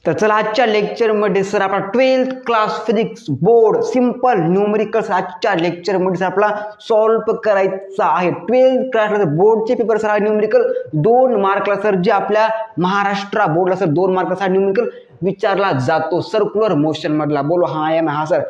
तर चला आजच्या लेक्चरमध्ये सर आपला 12th class physics board simple numericals आजच्या लेक्चरमध्ये सर आपला सॉल्व करायचा आहे। 12th क्लास बोर्डचे पेपर सर न्यूमेरिकल 2 मार्कला सर जे आपल्या महाराष्ट्र बोर्डला सर 2 मार्कचा न्यूमेरिकल विचारला जातो सर्क्युलर मोशन मधला। बोलो हाँ या ना हाँ sir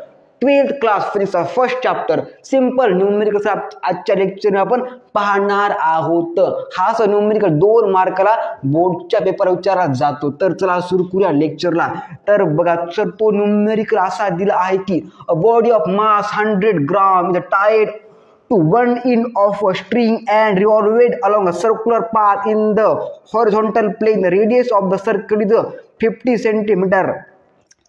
12th class physics first chapter simple numerical आजच्या लेक्चर आपण पाहणार आहोत। हा सर न्यूमेरिकल 2 मार्कला बोर्डच्या पेपर विचारला जातो। तर चला सुरू करूया लेक्चरला। तर बघा सर तो न्यूमेरिकल असा दिला आहे की a body of mass 100 gram is tied to one end of a string and revolved along a circular path in the horizontal plane. The radius of the circle is 50 centimeter.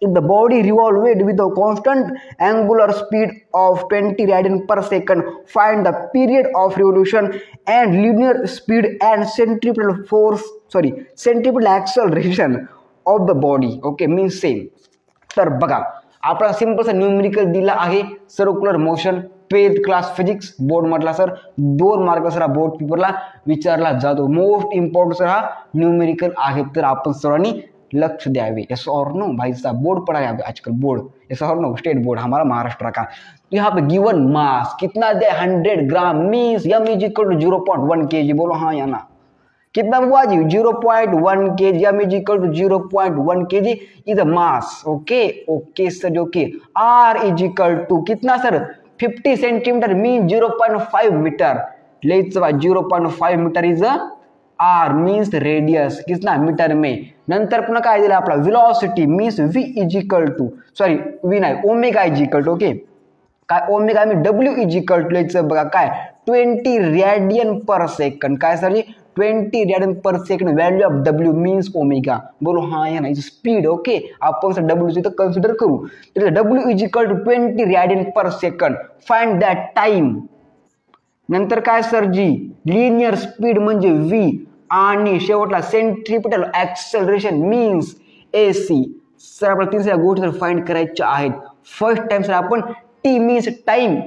If the body revolved with a constant angular speed of 20 radian per second, find the period of revolution and linear speed and centripetal acceleration of the body. Okay, means same. तर बघा आपला simple सा numerical दिला आहे circular motion 12th class physics board मधला sir 2 mark sir board पेपरला विचारला जातो। मोस्ट इम्पॉर्टंट सर हा न्यूमेरिकल आहे। तर आपण सर्वांनी लक्ष द्यावे। यस और नो भाई साहब बोर्ड पढ़ा है आजकल बोर्ड यस और नो स्टेट बोर्ड हमारा महाराष्ट्र का। तो यहाँ पे गिवन मास कितना दे 100 gram means m is equal to 0.1 kg। बोलो हाँ या ना कितना हुआ जी 0.1 kg m is equal to 0.1 kg is mass. Okay okay sir okay r is equal to कितना sir 50 centimetre mean 0.5 metre. Let's 0.5 metre is r means radius कितना metre में। नंतर पुन्हा काय दिलं आपला velocity means v is equal to sorry v नाही omega is equal to okay काय ओमेगा मी w is equal to let's बघा काय 20 रेडियन पर सेकंड काय sir 20 radian per second value of w means omega. बोलो हाँ या ना इज स्पीड। ओके आपण सर w ची तर कन्सिडर करू तर w is equal to 20 radian per second find that time. नंतर काय सर जी लिनियर स्पीड म्हणजे v आणि शेवटला centripetal acceleration means ac। Sir आपल्याला 3 सगळ्या गोष्टी सर फाइंड करायच्या आहेत। फर्स्ट टाइम सर आपण t मीन्स टाइम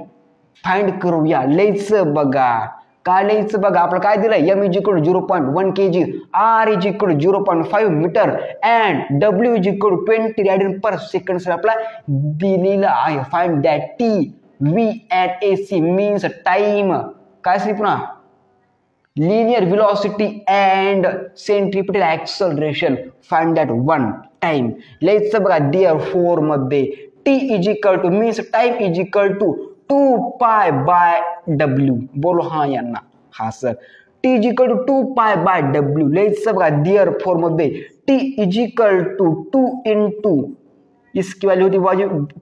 फाइंड करूया। लेट्स बघा काय लिहायचं बघा आपलं काय दिलंय m is equal to 0.1 kg r is equal to 0.5 metre and w is equal to 20 radian per second sir आपला दिलेला आहे। Find that t v and ac means time काय सर पुन्हा linear velocity and centripetal acceleration find that one time। Let's बघा therefore मध्ये t is equal to means time is equal to 2 pi by w। बोलो हाँ या ना हाँ sir t is equal to 2 pi by w। Let's बघा therefore मध्ये t is equal to 2 into इसकी वैल्यू होती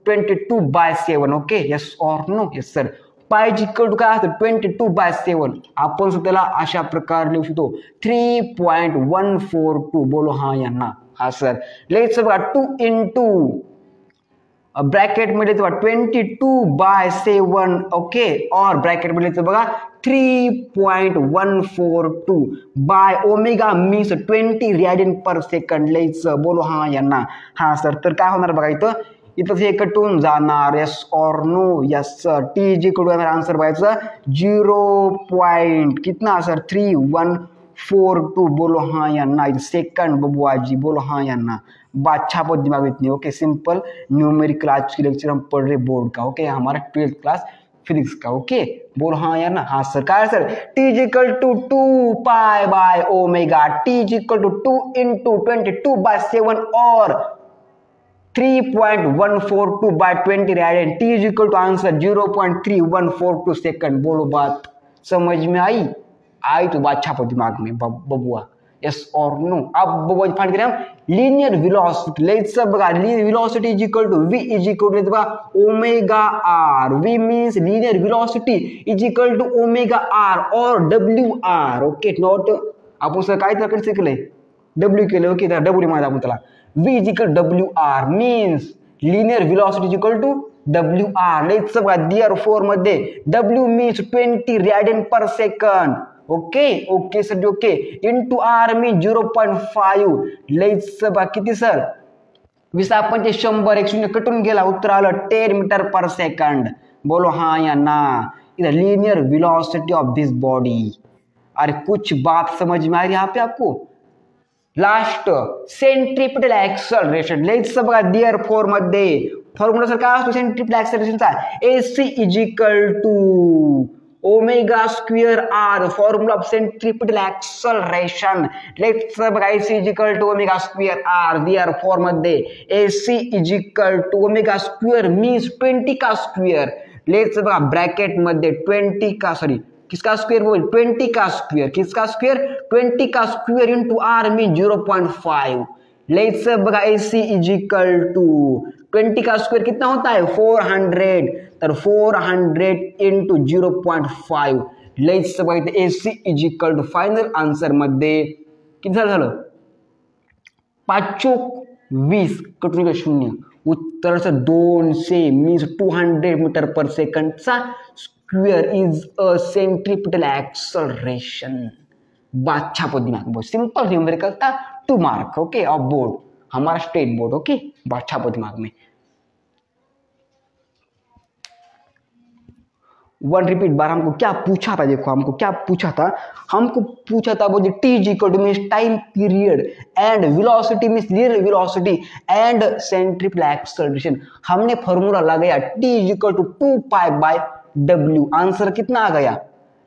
22/7। ओके यस और no yes sir pi is equal to काय असतं 22/7 आपण त्याला अशा प्रकारे लिहू शकतो 3.142। बोलो हाँ या ना हाँ सर लेट्स बघा 2 into ब्रॅकेट मध्ये 22/7 ओके और ब्रॅकेट मध्ये बघा 3.142 by omega means 20 radian per second. Let's बोलो हाँ या ना हाँ सर तर काय होणार बघा इथं हे कटून जाणार यस और no yes sir t is equal to answer बघायचं 0. कितना सर 3142। बोलो हाँ या ना सेकंड बबुआ जी बोलो हाँ या ना बादशाह पर दिमाग इतनी। ओके सिंपल न्यूमेरिकल आज की लेक्चर हम पढ़ रहे बोर्ड का। ओके हमारा 12th क्लास फिजिक्स का। ओके बोलो हाँ या ना हाँ सर क्या sir t is equal to 2 pi by omega t is equal to 2 into 22/7 और 3.142 by 20 radian t is equal to answer 0.3142 second. बोलो बात समझ में आई तो बादशाह पर दिमाग में बबुआ यस और नो। अब बबुआ फाइंड करें हम लीनियर वेलोसिटी। लेट्स बघा linear velocity is equal to v is equal to omega r। v means linear velocity is equal to omega r और wr। ओके नॉट आपण सर काय तर शिकले w केले। ओके तर w माहिती आपण त्याला v is equal wr means linear velocity is equal to wr। Let's बघा therefore मध्ये w means 20 radian per second. Okay okay sir okay into r mean 0.5। Let's बघा किती सर 20 100 एक शून्य कटून गेला उत्तर आलं 10 मीटर पर सेकंड। बोलो हाँ या ना इधर linear velocity of this body. अरे कुछ बात समझ में आ रही है यहाँ पे आपको लास्ट सेंट्रिपिटल ऍक्सलरेशन. लेट्स बघा देअरफॉर मध्ये फॉर्म्युला सर काय असतो सेंट्रिपिटल ऍक्सलरेशनचा, AC is equal to omega square r. Formula of centripetal acceleration. Let's बघा AC is equal to omega square r. Therefore मध्ये AC is equal to omega square means 20 का square. Let's बघा bracket मध्ये 20 का सॉरी किसका square बोल 20 का square. किसका स्क्वेयर 20 का square into R mean 0.5. Let's बघा AC इज इक्वल टू 20 का स्क्वेयर कितना होता है 400. तर 400 इंटू 0.5. लेट्स बघा इथे AC is equal to final answer मध्ये किती झालं 520 कटून 0. उत्तराचं 200 मीन्स 200 मीटर पर सेकंडचा square is a centripetal acceleration. बादशाह को दिमाग में सिंपल न्यूमेरिकल था 2 मार्क ओके ऑफ बोर्ड हमारा स्टेट बोर्ड ओके. बादशाह को दिमाग में वन रिपीट बार हमको क्या पूछा था, देखो हमको क्या पूछा था, हमको पूछा था वो T is equal to means time period and velocity means linear velocity and centripetal acceleration. हमने फॉर्मूला लगाया T is equal to 2 pi by W. Answer कितना आ गया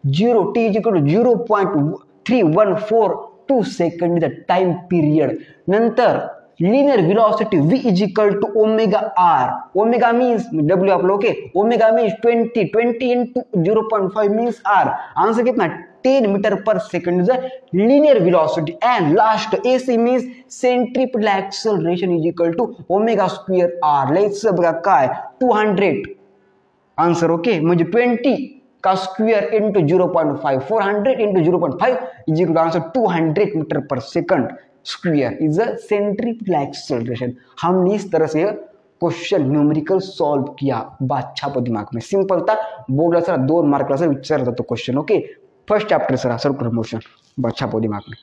0. T is equal to 0.3142 second the time period. नंतर linear velocity v is equal to omega R. Omega means W आप लोग के omega means 20 into 0.5 means R. Answer कितना 10 metre per second is linear velocity. And last AC means centripetal acceleration is equal to omega square R. Let's बघा काय 200 answer okay म्हणजे 20 का square into 0.5 400 into 0.5 is equal to answer 200 metre per second square is a centripetal acceleration. हमने इस तरह से question numerical solve किया बादशाह को दिमाग में. सिंपल था बोर्डला सर 2 मार्कला सर विचारत होतो question okay. First chapter sir circular motion बादशाह को दिमाग में.